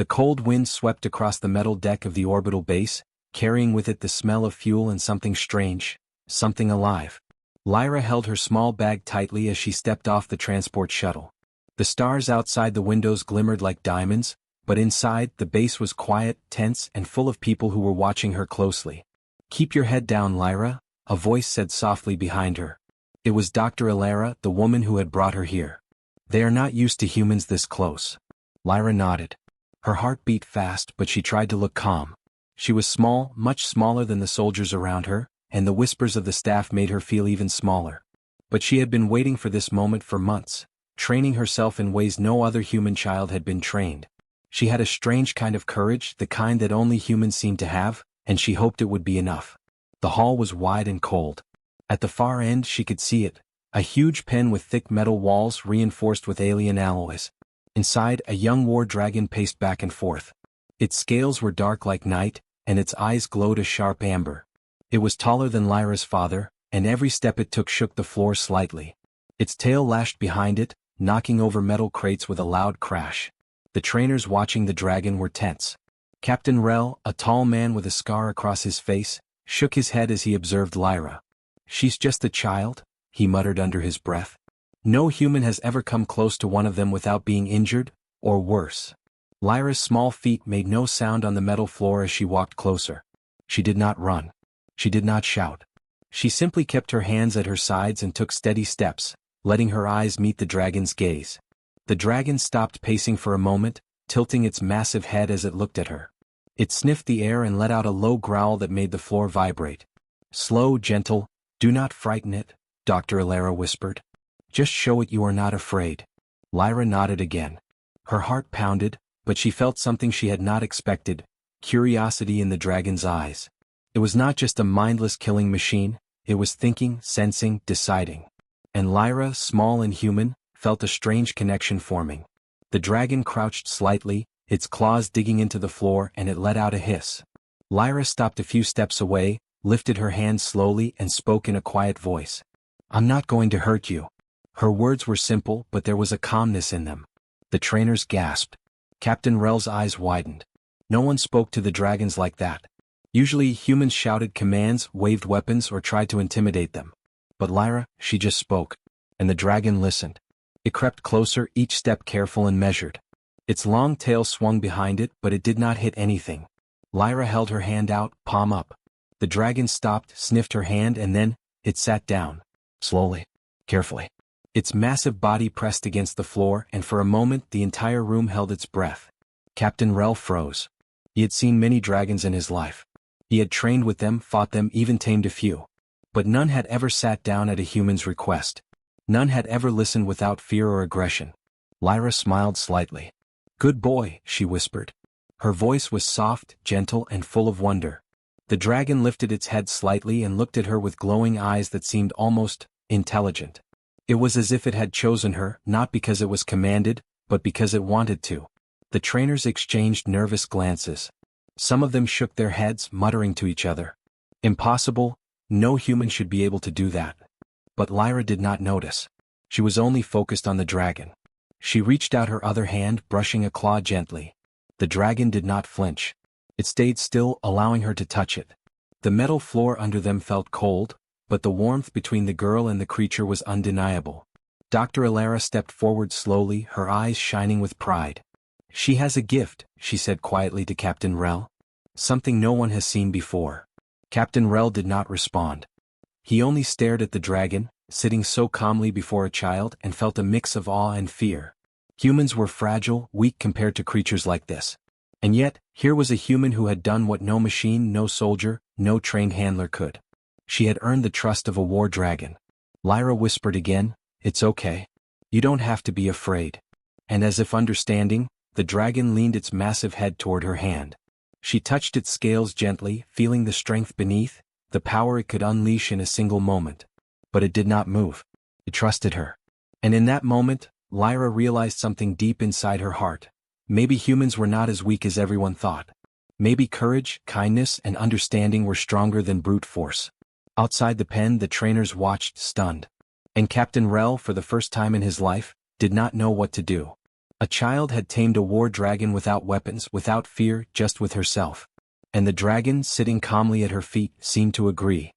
The cold wind swept across the metal deck of the orbital base, carrying with it the smell of fuel and something strange, something alive. Lyra held her small bag tightly as she stepped off the transport shuttle. The stars outside the windows glimmered like diamonds, but inside, the base was quiet, tense, and full of people who were watching her closely. "Keep your head down, Lyra," a voice said softly behind her. It was Dr. Alara, the woman who had brought her here. "They are not used to humans this close." Lyra nodded. Her heart beat fast, but she tried to look calm. She was small, much smaller than the soldiers around her, and the whispers of the staff made her feel even smaller. But she had been waiting for this moment for months, training herself in ways no other human child had been trained. She had a strange kind of courage, the kind that only humans seem to have, and she hoped it would be enough. The hall was wide and cold. At the far end she could see it, a huge pen with thick metal walls reinforced with alien alloys. Inside, a young war dragon paced back and forth. Its scales were dark like night, and its eyes glowed a sharp amber. It was taller than Lyra's father, and every step it took shook the floor slightly. Its tail lashed behind it, knocking over metal crates with a loud crash. The trainers watching the dragon were tense. Captain Rel, a tall man with a scar across his face, shook his head as he observed Lyra. "She's just a child," he muttered under his breath. "No human has ever come close to one of them without being injured, or worse." Lyra's small feet made no sound on the metal floor as she walked closer. She did not run. She did not shout. She simply kept her hands at her sides and took steady steps, letting her eyes meet the dragon's gaze. The dragon stopped pacing for a moment, tilting its massive head as it looked at her. It sniffed the air and let out a low growl that made the floor vibrate. "Slow, gentle, do not frighten it," Dr. Alara whispered. "Just show it you are not afraid." Lyra nodded again. Her heart pounded, but she felt something she had not expected, curiosity in the dragon's eyes. It was not just a mindless killing machine, it was thinking, sensing, deciding. And Lyra, small and human, felt a strange connection forming. The dragon crouched slightly, its claws digging into the floor, and it let out a hiss. Lyra stopped a few steps away, lifted her hand slowly and spoke in a quiet voice. "I'm not going to hurt you." Her words were simple, but there was a calmness in them. The trainers gasped. Captain Rel's eyes widened. No one spoke to the dragons like that. Usually humans shouted commands, waved weapons, or tried to intimidate them. But Lyra, she just spoke. And the dragon listened. It crept closer, each step careful and measured. Its long tail swung behind it, but it did not hit anything. Lyra held her hand out, palm up. The dragon stopped, sniffed her hand, and then, it sat down. Slowly. Carefully. Its massive body pressed against the floor, and for a moment the entire room held its breath. Captain Rel froze. He had seen many dragons in his life. He had trained with them, fought them, even tamed a few. But none had ever sat down at a human's request. None had ever listened without fear or aggression. Lyra smiled slightly. "Good boy," she whispered. Her voice was soft, gentle, and full of wonder. The dragon lifted its head slightly and looked at her with glowing eyes that seemed almost intelligent. It was as if it had chosen her, not because it was commanded, but because it wanted to. The trainers exchanged nervous glances. Some of them shook their heads, muttering to each other. Impossible, no human should be able to do that. But Lyra did not notice. She was only focused on the dragon. She reached out her other hand, brushing a claw gently. The dragon did not flinch. It stayed still, allowing her to touch it. The metal floor under them felt cold, but the warmth between the girl and the creature was undeniable. Dr. Alara stepped forward slowly, her eyes shining with pride. "She has a gift," she said quietly to Captain Rel. "Something no one has seen before." Captain Rel did not respond. He only stared at the dragon, sitting so calmly before a child, and felt a mix of awe and fear. Humans were fragile, weak compared to creatures like this. And yet, here was a human who had done what no machine, no soldier, no trained handler could. She had earned the trust of a war dragon. Lyra whispered again, "It's okay. You don't have to be afraid." And as if understanding, the dragon leaned its massive head toward her hand. She touched its scales gently, feeling the strength beneath, the power it could unleash in a single moment. But it did not move. It trusted her. And in that moment, Lyra realized something deep inside her heart. Maybe humans were not as weak as everyone thought. Maybe courage, kindness, and understanding were stronger than brute force. Outside the pen, the trainers watched, stunned. And Captain Rel, for the first time in his life, did not know what to do. A child had tamed a war dragon without weapons, without fear, just with herself. And the dragon, sitting calmly at her feet, seemed to agree.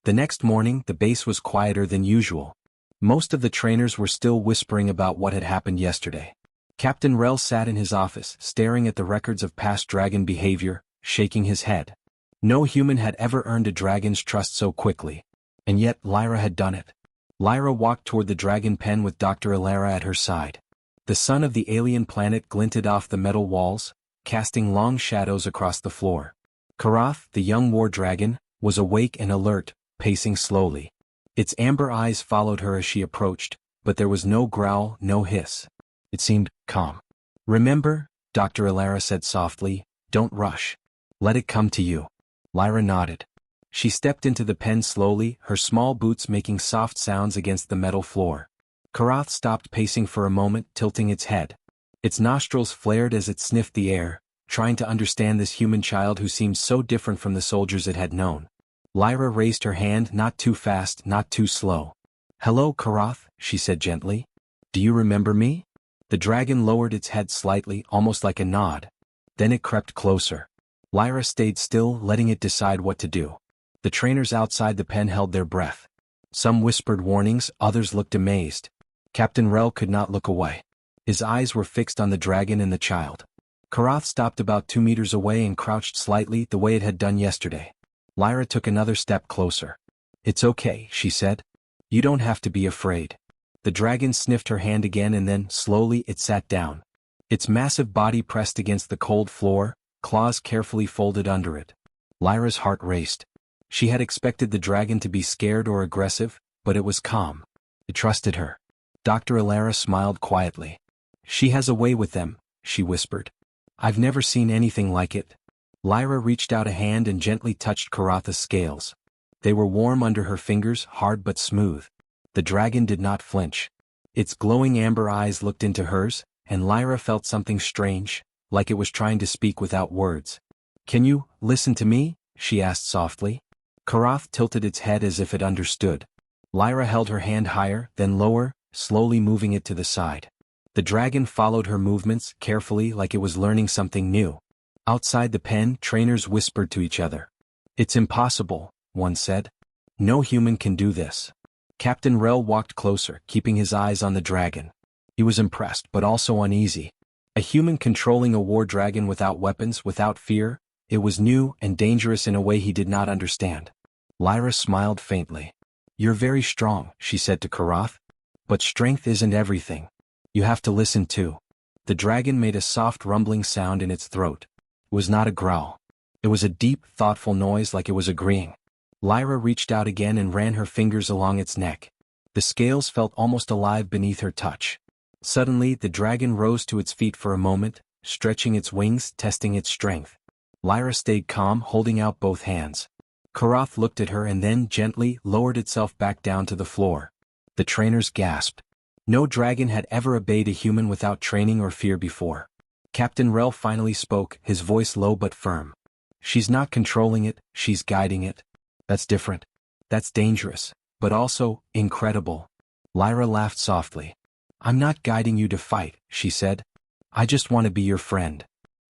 The next morning, the base was quieter than usual. Most of the trainers were still whispering about what had happened yesterday. Captain Rel sat in his office, staring at the records of past dragon behavior, shaking his head. No human had ever earned a dragon's trust so quickly. And yet, Lyra had done it. Lyra walked toward the dragon pen with Dr. Alara at her side. The sun of the alien planet glinted off the metal walls, casting long shadows across the floor. Karath, the young war dragon, was awake and alert, pacing slowly. Its amber eyes followed her as she approached, but there was no growl, no hiss. It seemed calm. "Remember," Dr. Alara said softly, "don't rush. Let it come to you." Lyra nodded. She stepped into the pen slowly, her small boots making soft sounds against the metal floor. Karath stopped pacing for a moment, tilting its head. Its nostrils flared as it sniffed the air, trying to understand this human child who seemed so different from the soldiers it had known. Lyra raised her hand, not too fast, not too slow. "Hello, Karath," she said gently. "Do you remember me?" The dragon lowered its head slightly, almost like a nod. Then it crept closer. Lyra stayed still, letting it decide what to do. The trainers outside the pen held their breath. Some whispered warnings, others looked amazed. Captain Rel could not look away. His eyes were fixed on the dragon and the child. Karath stopped about 2 meters away and crouched slightly, the way it had done yesterday. Lyra took another step closer. "It's okay," she said. "You don't have to be afraid." The dragon sniffed her hand again and then, slowly, it sat down. Its massive body pressed against the cold floor, claws carefully folded under it. Lyra's heart raced. She had expected the dragon to be scared or aggressive, but it was calm. It trusted her. Dr. Alara smiled quietly. "She has a way with them," she whispered. "I've never seen anything like it." Lyra reached out a hand and gently touched Karatha's scales. They were warm under her fingers, hard but smooth. The dragon did not flinch. Its glowing amber eyes looked into hers, and Lyra felt something strange, like it was trying to speak without words. "Can you listen to me?" she asked softly. Karath tilted its head as if it understood. Lyra held her hand higher, then lower, slowly moving it to the side. The dragon followed her movements, carefully, like it was learning something new. Outside the pen, trainers whispered to each other. "It's impossible," one said. "No human can do this." Captain Rel walked closer, keeping his eyes on the dragon. He was impressed, but also uneasy. A human controlling a war dragon without weapons, without fear, it was new and dangerous in a way he did not understand. Lyra smiled faintly. "You're very strong," she said to Karath. "But strength isn't everything. You have to listen too." The dragon made a soft rumbling sound in its throat. It was not a growl. It was a deep, thoughtful noise, like it was agreeing. Lyra reached out again and ran her fingers along its neck. The scales felt almost alive beneath her touch. Suddenly, the dragon rose to its feet for a moment, stretching its wings, testing its strength. Lyra stayed calm, holding out both hands. Karath looked at her and then, gently, lowered itself back down to the floor. The trainers gasped. No dragon had ever obeyed a human without training or fear before. Captain Rel finally spoke, his voice low but firm. "She's not controlling it, she's guiding it. That's different. That's dangerous, but also incredible." Lyra laughed softly. "I'm not guiding you to fight," she said. "I just want to be your friend."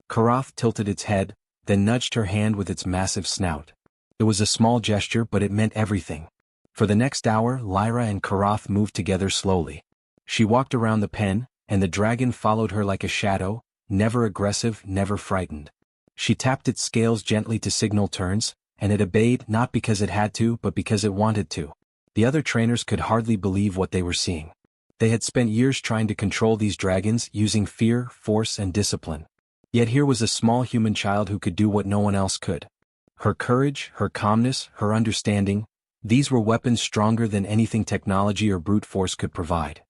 Karath tilted its head, then nudged her hand with its massive snout. It was a small gesture, but it meant everything. For the next hour, Lyra and Karath moved together slowly. She walked around the pen, and the dragon followed her like a shadow, never aggressive, never frightened. She tapped its scales gently to signal turns, and it obeyed, not because it had to, but because it wanted to. The other trainers could hardly believe what they were seeing. They had spent years trying to control these dragons, using fear, force, and discipline. Yet here was a small human child who could do what no one else could. Her courage, her calmness, her understanding, these were weapons stronger than anything technology or brute force could provide.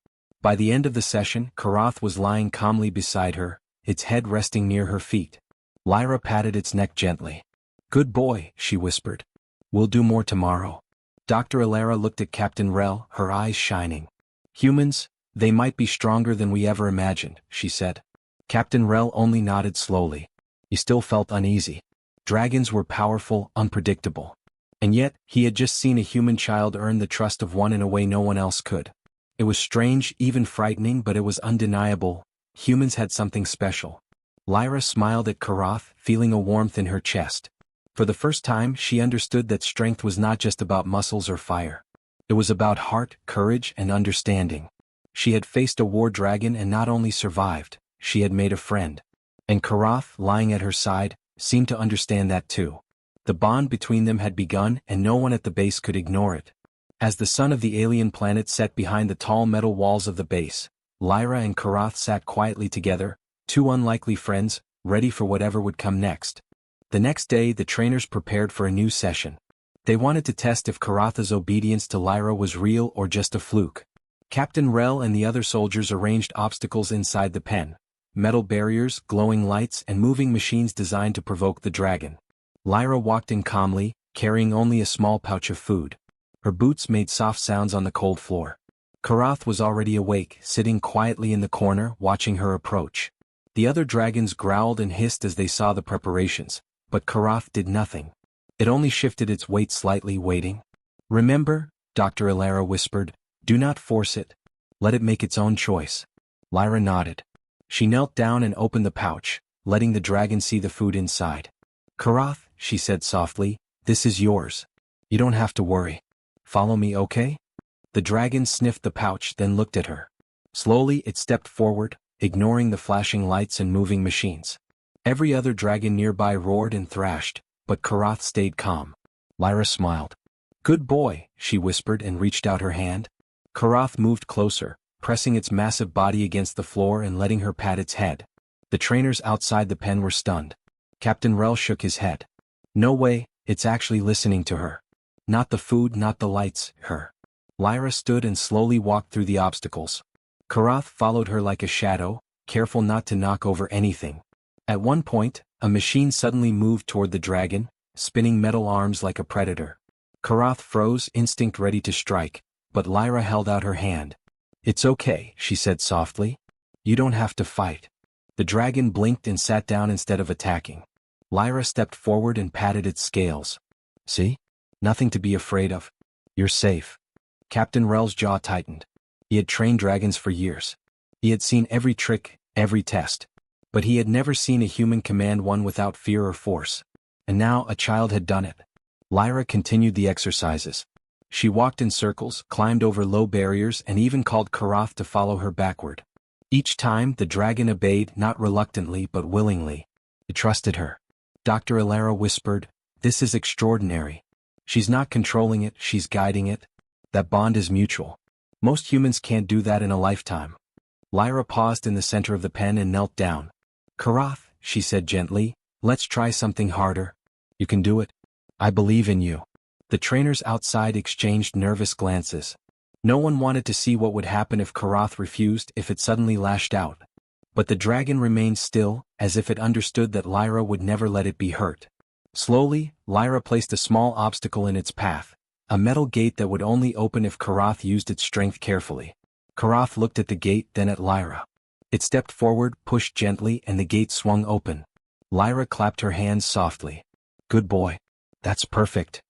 By the end of the session, Karath was lying calmly beside her, its head resting near her feet. Lyra patted its neck gently. "Good boy," she whispered. "We'll do more tomorrow." Dr. Alara looked at Captain Rel, her eyes shining. "Humans, they might be stronger than we ever imagined," she said. Captain Rel only nodded slowly. He still felt uneasy. Dragons were powerful, unpredictable. And yet, he had just seen a human child earn the trust of one in a way no one else could. It was strange, even frightening, but it was undeniable. humans had something special. Lyra smiled at Karath, feeling a warmth in her chest. For the first time she understood that strength was not just about muscles or fire. It was about heart, courage, and understanding. She had faced a war dragon and not only survived, she had made a friend. And Karath, lying at her side, seemed to understand that too. The bond between them had begun and no one at the base could ignore it. As the sun of the alien planet set behind the tall metal walls of the base, Lyra and Karath sat quietly together, two unlikely friends, ready for whatever would come next. The next day the trainers prepared for a new session. They wanted to test if Karatha's obedience to Lyra was real or just a fluke. Captain Rel and the other soldiers arranged obstacles inside the pen. Metal barriers, glowing lights, and moving machines designed to provoke the dragon. Lyra walked in calmly, carrying only a small pouch of food. Her boots made soft sounds on the cold floor. Karath was already awake, sitting quietly in the corner, watching her approach. The other dragons growled and hissed as they saw the preparations, but Karath did nothing. It only shifted its weight slightly, waiting. "Remember," Dr. Ilara whispered, "do not force it. Let it make its own choice." Lyra nodded. She knelt down and opened the pouch, letting the dragon see the food inside. "Karath," she said softly, "this is yours. You don't have to worry. Follow me, okay?" The dragon sniffed the pouch, then looked at her. Slowly it stepped forward, ignoring the flashing lights and moving machines. Every other dragon nearby roared and thrashed, but Karath stayed calm. Lyra smiled. "Good boy," she whispered and reached out her hand. Karath moved closer, pressing its massive body against the floor and letting her pat its head. The trainers outside the pen were stunned. Captain Rel shook his head. "No way, it's actually listening to her. Not the food, not the lights, her." Lyra stood and slowly walked through the obstacles. Karath followed her like a shadow, careful not to knock over anything. At one point, a machine suddenly moved toward the dragon, spinning metal arms like a predator. Karath froze, instinct ready to strike, but Lyra held out her hand. "It's okay," she said softly. "You don't have to fight." The dragon blinked and sat down instead of attacking. Lyra stepped forward and patted its scales. "See? Nothing to be afraid of. You're safe." Captain Rel's jaw tightened. He had trained dragons for years. He had seen every trick, every test. But he had never seen a human command one without fear or force. And now a child had done it. Lyra continued the exercises. She walked in circles, climbed over low barriers, and even called Karath to follow her backward. Each time the dragon obeyed, not reluctantly but willingly. It trusted her. Dr. Ilara whispered, "This is extraordinary. She's not controlling it, she's guiding it. That bond is mutual. Most humans can't do that in a lifetime." Lyra paused in the center of the pen and knelt down. "Karath," she said gently, "let's try something harder. You can do it. I believe in you." The trainers outside exchanged nervous glances. No one wanted to see what would happen if Karath refused, if it suddenly lashed out. But the dragon remained still, as if it understood that Lyra would never let it be hurt. Slowly, Lyra placed a small obstacle in its path, a metal gate that would only open if Karath used its strength carefully. Karath looked at the gate, then at Lyra. It stepped forward, pushed gently, and the gate swung open. Lyra clapped her hands softly. "Good boy. That's perfect."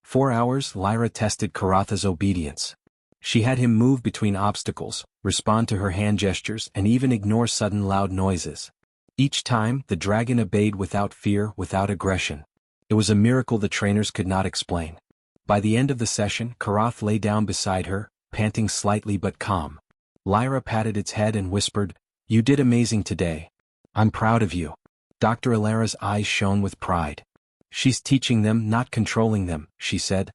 4 hours Lyra tested Karatha's obedience. She had him move between obstacles, respond to her hand gestures, and even ignore sudden loud noises. Each time, the dragon obeyed without fear, without aggression. It was a miracle the trainers could not explain. By the end of the session, Karath lay down beside her, panting slightly but calm. Lyra patted its head and whispered, "You did amazing today. I'm proud of you." Dr. Ilara's eyes shone with pride. "She's teaching them, not controlling them," she said.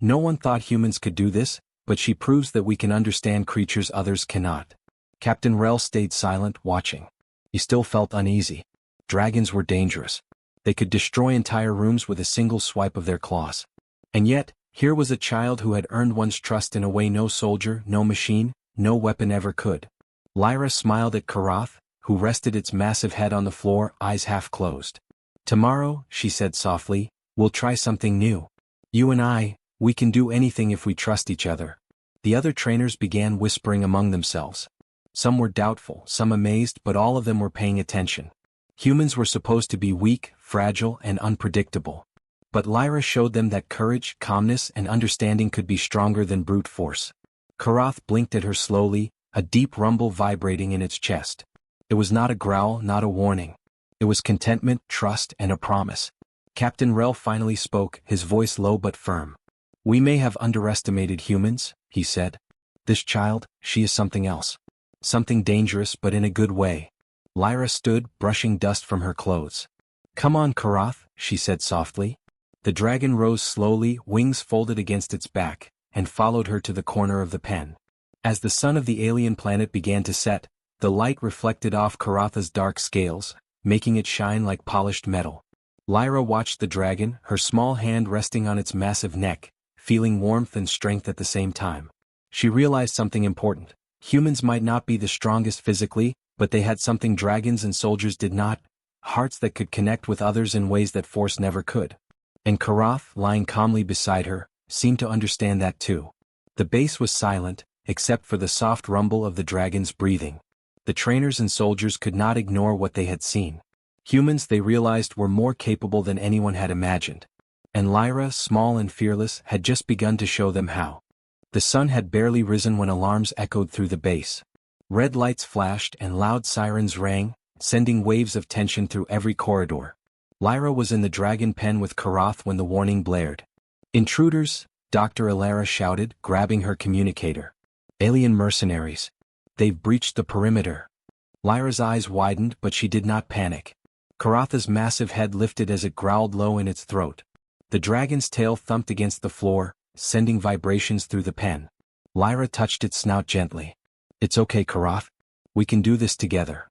"No one thought humans could do this, but she proves that we can understand creatures others cannot." Captain Rel stayed silent, watching. He still felt uneasy. Dragons were dangerous. They could destroy entire rooms with a single swipe of their claws. And yet, here was a child who had earned one's trust in a way no soldier, no machine, no weapon ever could. Lyra smiled at Karath, who rested its massive head on the floor, eyes half closed. "Tomorrow," she said softly, "we'll try something new. You and I, we can do anything if we trust each other." The other trainers began whispering among themselves. Some were doubtful, some amazed, but all of them were paying attention. Humans were supposed to be weak, fragile, and unpredictable. But Lyra showed them that courage, calmness, and understanding could be stronger than brute force. Karath blinked at her slowly, a deep rumble vibrating in its chest. It was not a growl, not a warning. It was contentment, trust, and a promise. Captain Rel finally spoke, his voice low but firm. "We may have underestimated humans," he said. "This child, she is something else. Something dangerous but in a good way." Lyra stood, brushing dust from her clothes. "Come on, Karath," she said softly. The dragon rose slowly, wings folded against its back, and followed her to the corner of the pen. As the sun of the alien planet began to set, the light reflected off Karatha's dark scales, making it shine like polished metal. Lyra watched the dragon, her small hand resting on its massive neck, feeling warmth and strength at the same time. She realized something important. Humans might not be the strongest physically, but they had something dragons and soldiers did not: hearts that could connect with others in ways that force never could. And Karath, lying calmly beside her, seemed to understand that too. The base was silent, except for the soft rumble of the dragon's breathing. The trainers and soldiers could not ignore what they had seen. Humans, they realized, were more capable than anyone had imagined. And Lyra, small and fearless, had just begun to show them how. The sun had barely risen when alarms echoed through the base. Red lights flashed and loud sirens rang, sending waves of tension through every corridor. Lyra was in the dragon pen with Karath when the warning blared. "Intruders!" Dr. Ilara shouted, grabbing her communicator. "Alien mercenaries. They've breached the perimeter." Lyra's eyes widened, but she did not panic. Karatha's massive head lifted as it growled low in its throat. The dragon's tail thumped against the floor, sending vibrations through the pen. Lyra touched its snout gently. "It's okay, Karath. We can do this together."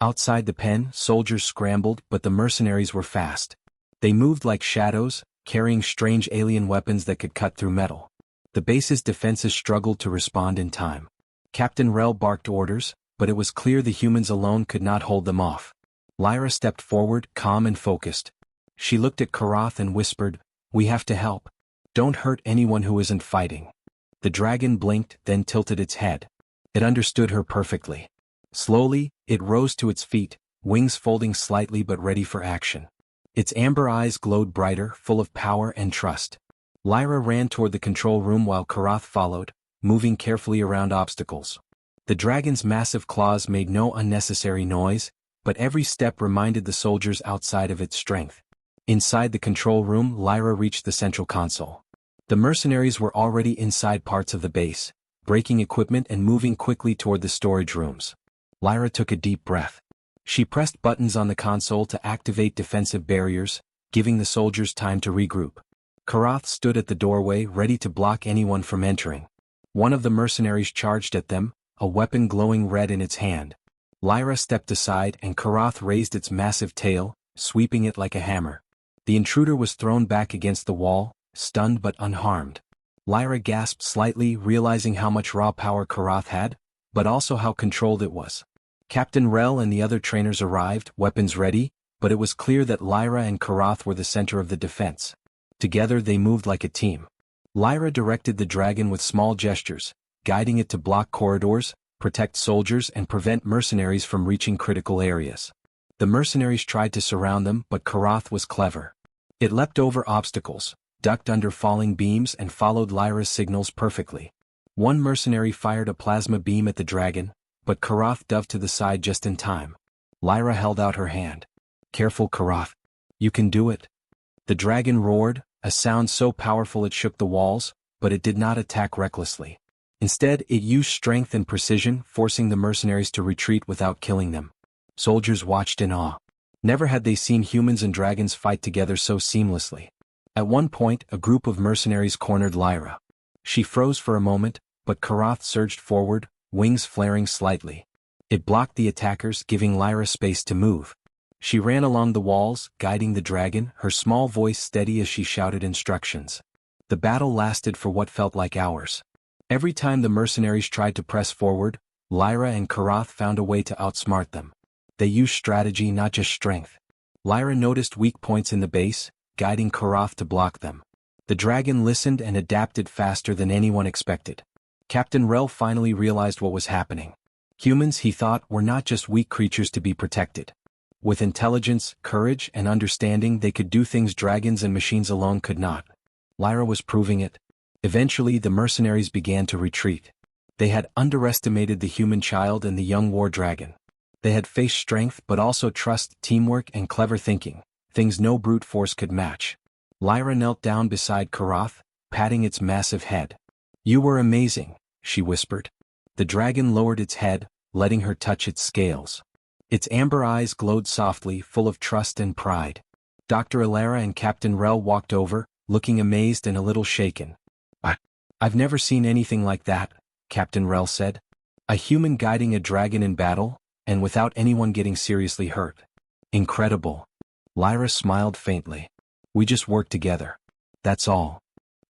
Outside the pen, soldiers scrambled, but the mercenaries were fast. They moved like shadows, carrying strange alien weapons that could cut through metal. The base's defenses struggled to respond in time. Captain Rel barked orders, but it was clear the humans alone could not hold them off. Lyra stepped forward, calm and focused. She looked at Karath and whispered, "We have to help. Don't hurt anyone who isn't fighting." The dragon blinked, then tilted its head. It understood her perfectly. Slowly, it rose to its feet, wings folding slightly but ready for action. Its amber eyes glowed brighter, full of power and trust. Lyra ran toward the control room while Karath followed, moving carefully around obstacles. The dragon's massive claws made no unnecessary noise, but every step reminded the soldiers outside of its strength. Inside the control room, Lyra reached the central console. The mercenaries were already inside parts of the base, breaking equipment and moving quickly toward the storage rooms. Lyra took a deep breath. She pressed buttons on the console to activate defensive barriers, giving the soldiers time to regroup. Karath stood at the doorway, ready to block anyone from entering. One of the mercenaries charged at them, a weapon glowing red in its hand. Lyra stepped aside and Karath raised its massive tail, sweeping it like a hammer. The intruder was thrown back against the wall, stunned but unharmed. Lyra gasped slightly, realizing how much raw power Karath had, but also how controlled it was. Captain Rel and the other trainers arrived, weapons ready, but it was clear that Lyra and Karath were the center of the defense. Together they moved like a team. Lyra directed the dragon with small gestures, guiding it to block corridors, protect soldiers and prevent mercenaries from reaching critical areas. The mercenaries tried to surround them, but Karath was clever. It leapt over obstacles, ducked under falling beams and followed Lyra's signals perfectly. One mercenary fired a plasma beam at the dragon, but Karath dove to the side just in time. Lyra held out her hand. "Careful, Karath. You can do it." The dragon roared, a sound so powerful it shook the walls, but it did not attack recklessly. Instead, it used strength and precision, forcing the mercenaries to retreat without killing them. Soldiers watched in awe. Never had they seen humans and dragons fight together so seamlessly. At one point, a group of mercenaries cornered Lyra. She froze for a moment, but Karath surged forward, wings flaring slightly. It blocked the attackers, giving Lyra space to move. She ran along the walls, guiding the dragon, her small voice steady as she shouted instructions. The battle lasted for what felt like hours. Every time the mercenaries tried to press forward, Lyra and Karath found a way to outsmart them. They used strategy, not just strength. Lyra noticed weak points in the base, guiding Karath to block them. The dragon listened and adapted faster than anyone expected. Captain Rel finally realized what was happening. Humans, he thought, were not just weak creatures to be protected. With intelligence, courage, and understanding, they could do things dragons and machines alone could not. Lyra was proving it. Eventually, the mercenaries began to retreat. They had underestimated the human child and the young war dragon. They had faced strength but also trust, teamwork and clever thinking, things no brute force could match. Lyra knelt down beside Karath, patting its massive head. "You were amazing," she whispered. The dragon lowered its head, letting her touch its scales. Its amber eyes glowed softly, full of trust and pride. Dr. Alara and Captain Rel walked over, looking amazed and a little shaken. "I've never seen anything like that," Captain Rel said. "A human guiding a dragon in battle, and without anyone getting seriously hurt. Incredible." Lyra smiled faintly. "We just work together. That's all."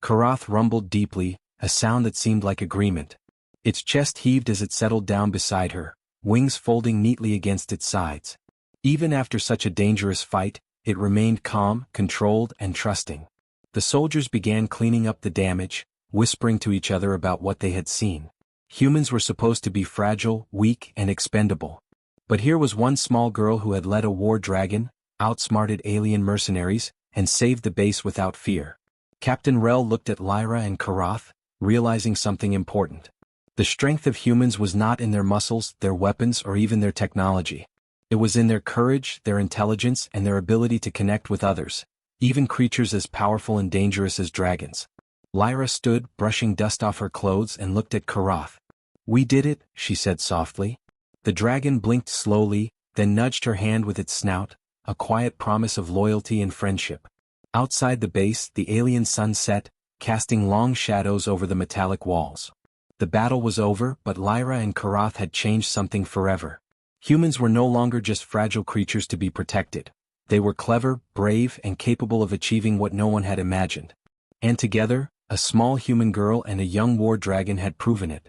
Karath rumbled deeply, a sound that seemed like agreement. Its chest heaved as it settled down beside her, wings folding neatly against its sides. Even after such a dangerous fight, it remained calm, controlled, and trusting. The soldiers began cleaning up the damage, whispering to each other about what they had seen. Humans were supposed to be fragile, weak, and expendable. But here was one small girl who had led a war dragon, outsmarted alien mercenaries, and saved the base without fear. Captain Rel looked at Lyra and Karath, realizing something important. The strength of humans was not in their muscles, their weapons, or even their technology. It was in their courage, their intelligence, and their ability to connect with others, even creatures as powerful and dangerous as dragons. Lyra stood, brushing dust off her clothes, and looked at Karath. "We did it," she said softly. The dragon blinked slowly, then nudged her hand with its snout, a quiet promise of loyalty and friendship. Outside the base, the alien sun set, casting long shadows over the metallic walls. The battle was over, but Lyra and Karath had changed something forever. Humans were no longer just fragile creatures to be protected. They were clever, brave, and capable of achieving what no one had imagined. And together, a small human girl and a young war dragon had proven it.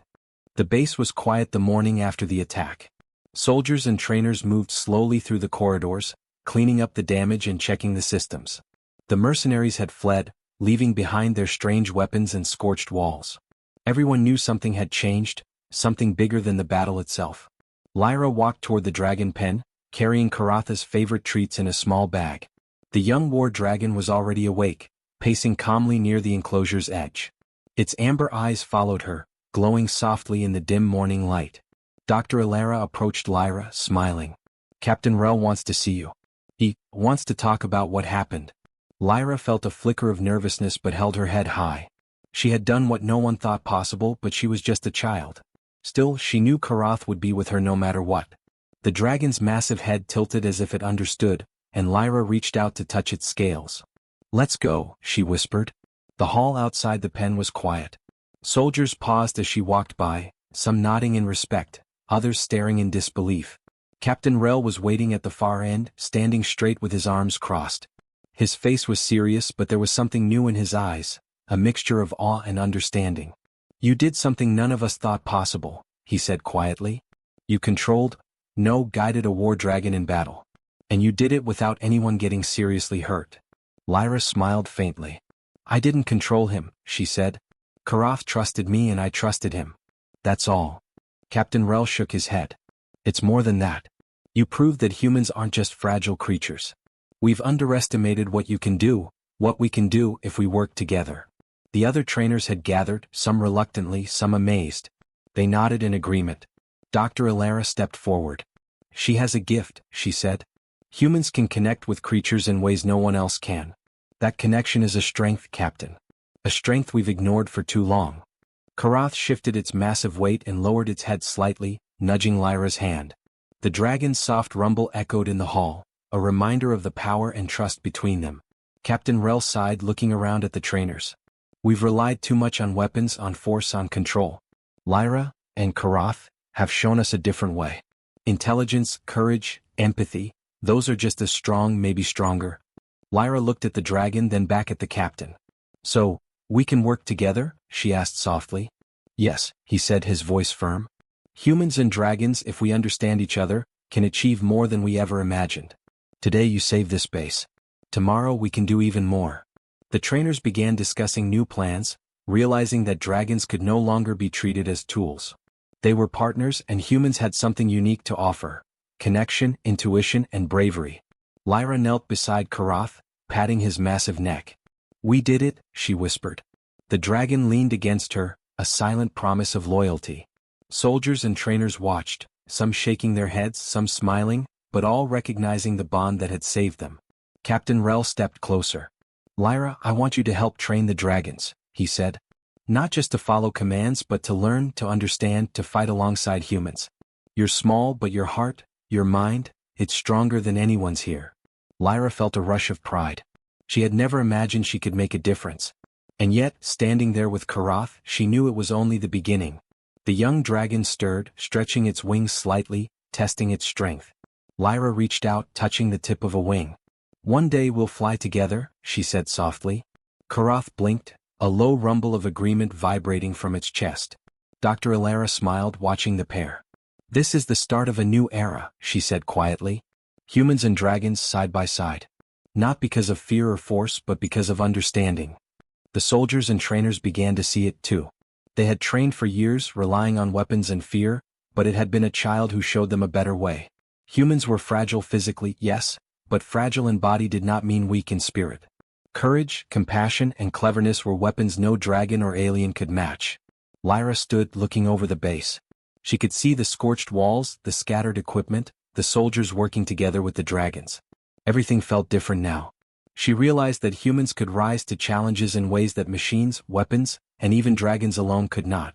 The base was quiet the morning after the attack. Soldiers and trainers moved slowly through the corridors, cleaning up the damage and checking the systems. The mercenaries had fled, leaving behind their strange weapons and scorched walls. Everyone knew something had changed, something bigger than the battle itself. Lyra walked toward the dragon pen, carrying Karatha's favorite treats in a small bag. The young war dragon was already awake, pacing calmly near the enclosure's edge. Its amber eyes followed her, glowing softly in the dim morning light. Dr. Alara approached Lyra, smiling. "Captain Rel wants to see you. He wants to talk about what happened." Lyra felt a flicker of nervousness but held her head high. She had done what no one thought possible, but she was just a child. Still, she knew Karath would be with her no matter what. The dragon's massive head tilted as if it understood, and Lyra reached out to touch its scales. "Let's go," she whispered. The hall outside the pen was quiet. Soldiers paused as she walked by, some nodding in respect, others staring in disbelief. Captain Rel was waiting at the far end, standing straight with his arms crossed. His face was serious, but there was something new in his eyes, a mixture of awe and understanding. "You did something none of us thought possible," he said quietly. "You controlled, no, guided a war dragon in battle. And you did it without anyone getting seriously hurt." Lyra smiled faintly. "I didn't control him," she said. "Karath trusted me and I trusted him. That's all." Captain Rel shook his head. "It's more than that. You proved that humans aren't just fragile creatures. We've underestimated what you can do, what we can do if we work together." The other trainers had gathered, some reluctantly, some amazed. They nodded in agreement. Dr. Alara stepped forward. "She has a gift," she said. "Humans can connect with creatures in ways no one else can. That connection is a strength, Captain. A strength we've ignored for too long." Karath shifted its massive weight and lowered its head slightly, nudging Lyra's hand. The dragon's soft rumble echoed in the hall, a reminder of the power and trust between them. Captain Rel sighed, looking around at the trainers. "We've relied too much on weapons, on force, on control. Lyra and Karath have shown us a different way. Intelligence, courage, empathy, those are just as strong, maybe stronger." Lyra looked at the dragon, then back at the captain. "So, we can work together?" she asked softly. "Yes," he said, his voice firm. "Humans and dragons, if we understand each other, can achieve more than we ever imagined. Today you saved this base. Tomorrow we can do even more." The trainers began discussing new plans, realizing that dragons could no longer be treated as tools. They were partners, and humans had something unique to offer: connection, intuition, and bravery. Lyra knelt beside Karath, patting his massive neck. "We did it," she whispered. The dragon leaned against her, a silent promise of loyalty. Soldiers and trainers watched, some shaking their heads, some smiling, but all recognizing the bond that had saved them. Captain Rel stepped closer. "Lyra, I want you to help train the dragons," he said. "Not just to follow commands but to learn, to understand, to fight alongside humans. You're small but your heart, your mind, it's stronger than anyone's here." Lyra felt a rush of pride. She had never imagined she could make a difference. And yet, standing there with Karath, she knew it was only the beginning. The young dragon stirred, stretching its wings slightly, testing its strength. Lyra reached out, touching the tip of a wing. "One day we'll fly together," she said softly. Karath blinked, a low rumble of agreement vibrating from its chest. Dr. Ilara smiled, watching the pair. "This is the start of a new era," she said quietly. "Humans and dragons side by side. Not because of fear or force but because of understanding." The soldiers and trainers began to see it too. They had trained for years, relying on weapons and fear, but it had been a child who showed them a better way. Humans were fragile physically, yes, but fragile in body did not mean weak in spirit. Courage, compassion, and cleverness were weapons no dragon or alien could match. Lyra stood, looking over the base. She could see the scorched walls, the scattered equipment, the soldiers working together with the dragons. Everything felt different now. She realized that humans could rise to challenges in ways that machines, weapons, and even dragons alone could not.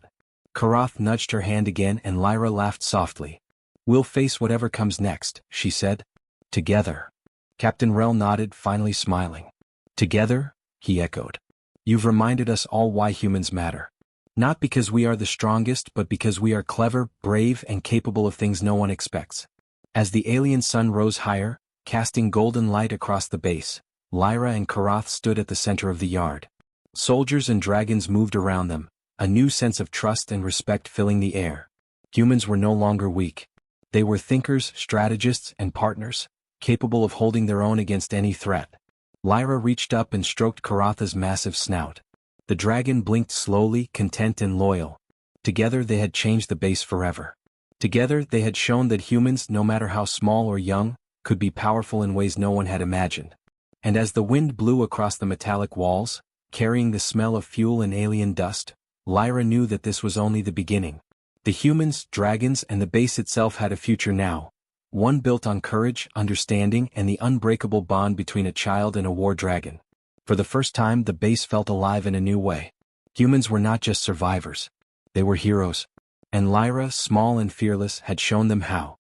Karath nudged her hand again and Lyra laughed softly. "We'll face whatever comes next," she said. "Together." Captain Rel nodded, finally smiling. "Together?" he echoed. "You've reminded us all why humans matter. Not because we are the strongest but because we are clever, brave, and capable of things no one expects." As the alien sun rose higher, casting golden light across the base, Lyra and Karath stood at the center of the yard. Soldiers and dragons moved around them, a new sense of trust and respect filling the air. Humans were no longer weak. They were thinkers, strategists, and partners, capable of holding their own against any threat. Lyra reached up and stroked Karatha's massive snout. The dragon blinked slowly, content and loyal. Together they had changed the base forever. Together they had shown that humans, no matter how small or young, could be powerful in ways no one had imagined. And as the wind blew across the metallic walls, carrying the smell of fuel and alien dust, Lyra knew that this was only the beginning. The humans, dragons, and the base itself had a future now. One built on courage, understanding, and the unbreakable bond between a child and a war dragon. For the first time, the base felt alive in a new way. Humans were not just survivors. They were heroes. And Lyra, small and fearless, had shown them how.